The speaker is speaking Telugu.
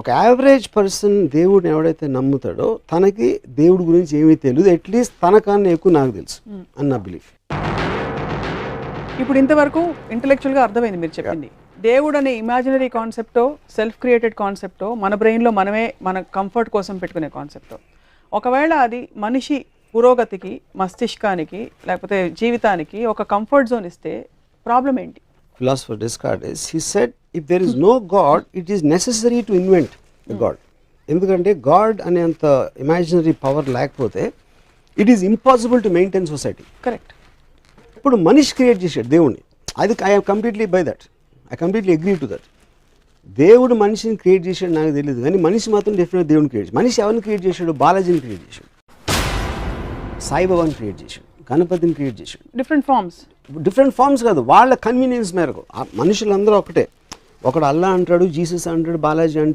ఒక యావరేజ్ పర్సన్ దేవుడిని ఎవడైతే నమ్ముతాడో తనకి దేవుడి గురించి ఏమీ తెలియదు, అట్లీస్ట్ తనకన్నా ఎక్కువ నాకు తెలుసు అని నా బిలీఫ్. ఇప్పుడు ఇంతవరకు ఇంటెలెక్చువల్గా అర్థమైంది మీరు చెప్పింది. దేవుడు అనే ఇమాజినరీ కాన్సెప్టో సెల్ఫ్ క్రియేటెడ్ కాన్సెప్టో మన బ్రెయిన్లో మనమే మన కంఫర్ట్ కోసం పెట్టుకునే కాన్సెప్టో, ఒకవేళ అది మనిషి పురోగతికి, మస్తిష్కానికి, లేకపోతే జీవితానికి ఒక కంఫర్ట్ జోన్ ఇస్తే ప్రాబ్లం ఏంటి? Philosopher Descartes, he said, if there is no God, it is necessary to invent the God. ఎందుకంటే గాడ్ అనేంత ఇమాజినరీ పవర్ లేకపోతే it is impossible to maintain society. Correct. ఇప్పుడు మనిషి క్రియేట్ చేశాడు దేవుణ్ణి, అది I completely by that, I completely agree to that. దేవుడు మనిషిని క్రియేట్ చేశాడు నాకు తెలియదు, కానీ మనిషి మాత్రం డెఫినెట్ దేవుని క్రియేట్ చేశాడు. మనిషి ఎవరిని క్రియేట్ చేశాడు? బాలాజీని క్రియేట్ చేశాడు, సాయిబాబాని క్రియేట్ చేశాడు, గణపతిని క్రియేట్ చేశాడు. డిఫరెంట్ ఫార్మ్స్ కాదు, వాళ్ళ కన్వీనియన్స్ మేరకు. మనుషులందరూ ఒకటే, ఒకడు అల్లా అంటాడు, జీసస్ అంటాడు, బాలాజీ అంటాడు.